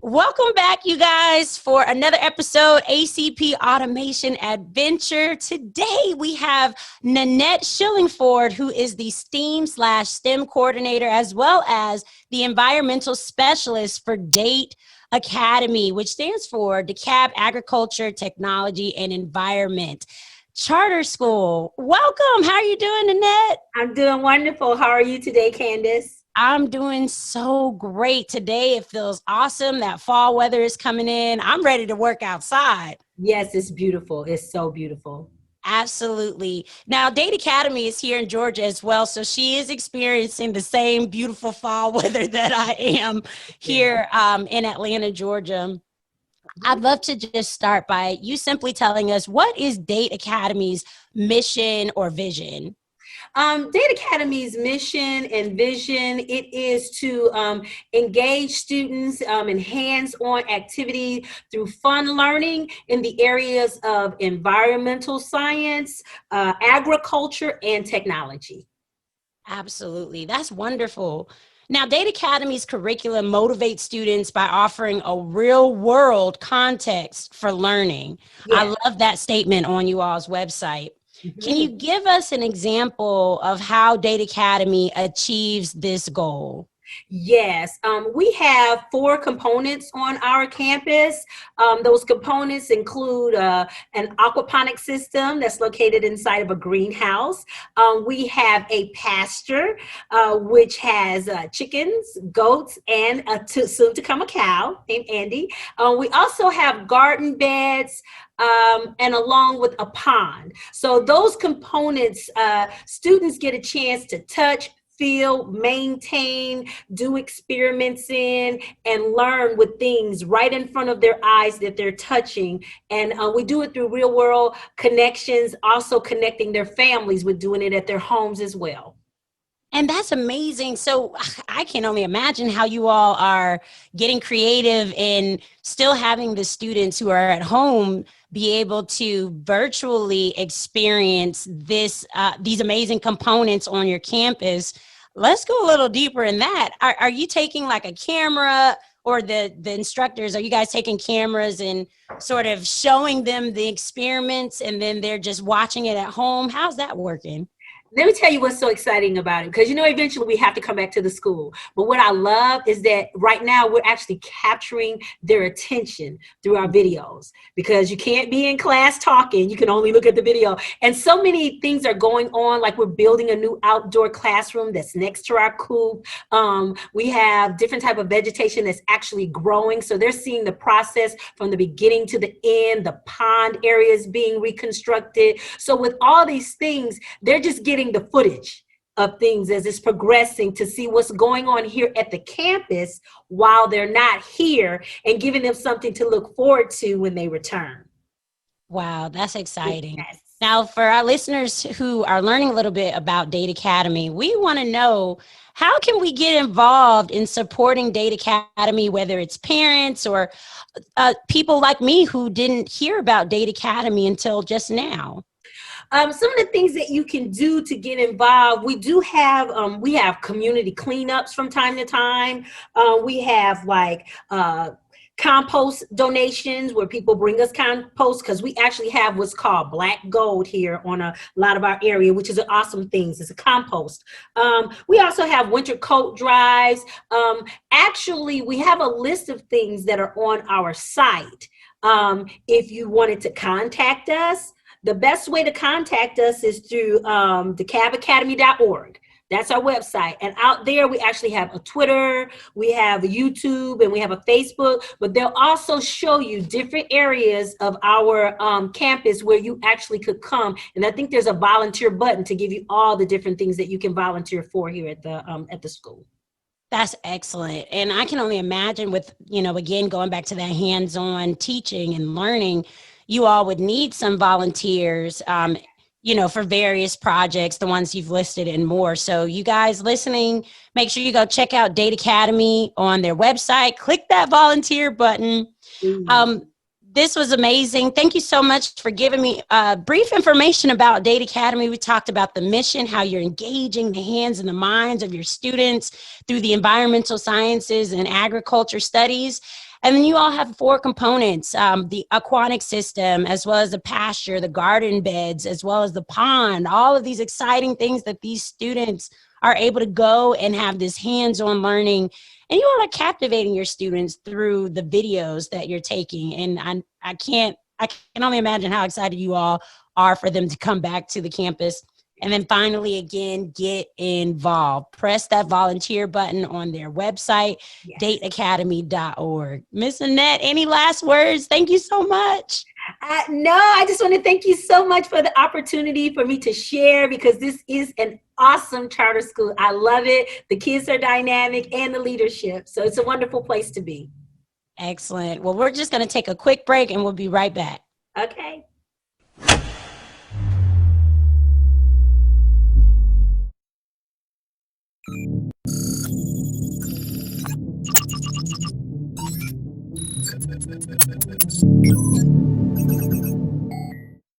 Welcome back, you guys, for another episode, ACP Automation Adventure. Today, we have Nannette Shillingford, who is the STEAM/STEM coordinator, as well as the environmental specialist for DATE Academy, which stands for DeKalb Agriculture, Technology, and Environment Charter School. Welcome. How are you doing, Nannette? I'm doing wonderful. How are you today, Candace? I'm doing so great today. It feels awesome. That fall weather is coming in. I'm ready to work outside. Yes, it's beautiful. It's so beautiful. Absolutely. Now, Date Academy is here in Georgia as well, so she is experiencing the same beautiful fall weather that I am here in Atlanta, Georgia. I'd love to just start by you simply telling us, what is Date Academy's mission or vision? Date Academy's mission and vision, it is to engage students in hands-on activity through fun learning in the areas of environmental science, agriculture, and technology. Absolutely. That's wonderful. Now, Date Academy's curriculum motivates students by offering a real-world context for learning. Yeah. I love that statement on you all's website. Mm-hmm. Can you give us an example of how Date Academy achieves this goal? Yes, we have 4 components on our campus. Those components include an aquaponic system that's located inside of a greenhouse. We have a pasture, which has chickens, goats, and soon to come a cow named Andy. We also have garden beds, and along with a pond. So those components, students get a chance to touch, feel, maintain, do experiments in, and learn with things right in front of their eyes that they're touching. And we do it through real world connections, also connecting their families with doing it at their homes as well. And that's amazing. So I can only imagine how you all are getting creative and still having the students who are at home be able to virtually experience these amazing components on your campus. Let's go a little deeper in that. Are you taking like a camera, or the instructors, are you guys taking cameras and sort of showing them the experiments and then they're just watching it at home? How's that working? Let me tell you what's so exciting about it, because eventually we have to come back to the school. But what I love is that right now we're actually capturing their attention through our videos, because you can't be in class talking, you can only look at the video. And so many things are going on, like we're building a new outdoor classroom that's next to our coop. We have different type of vegetation that's actually growing. So they're seeing the process from the beginning to the end, the pond areas being reconstructed. So with all these things, they're just getting the footage of things as it's progressing to see what's going on here at the campus while they're not here, and giving them something to look forward to when they return. Wow, that's exciting. Yes. Now, for our listeners who are learning a little bit about Date Academy, we want to know, how can we get involved in supporting Date Academy, whether it's parents or people like me who didn't hear about Date Academy until just now? Some of the things that you can do to get involved, we do have, we have community cleanups from time to time. We have like compost donations where people bring us compost, because we actually have what's called black gold here on a lot of our area, which is an awesome thing. It's a compost. We also have winter coat drives. Actually, we have a list of things that are on our site. If you wanted to contact us, the best way to contact us is through DeKalbAcademy.org. That's our website. And out there, we actually have a Twitter, we have a YouTube, and we have a Facebook. But they'll also show you different areas of our campus where you actually could come. And I think there's a volunteer button to give you all the different things that you can volunteer for here at the school. That's excellent. And I can only imagine with, again, going back to that hands-on teaching and learning, you all would need some volunteers, for various projects, the ones you've listed and more. So you guys listening, make sure you go check out Date Academy on their website, click that volunteer button. This was amazing. Thank you so much for giving me brief information about Date Academy. We talked about the mission, how you're engaging the hands and the minds of your students through the environmental sciences and agriculture studies. And then you all have 4 components, the aquatic system, as well as the pasture, the garden beds, as well as the pond, all of these exciting things that these students are able to go and have this hands-on learning. And you all are captivating your students through the videos that you're taking. And I can only imagine how excited you all are for them to come back to the campus. And then finally, again, get involved. Press that volunteer button on their website, Yes. dateacademy.org. Miss Nannette, any last words? Thank you so much. No, I just want to thank you so much for the opportunity for me to share, because this is an awesome charter school. I love it. The kids are dynamic and the leadership. So it's a wonderful place to be. Excellent. Well, we're just going to take a quick break and we'll be right back. Okay.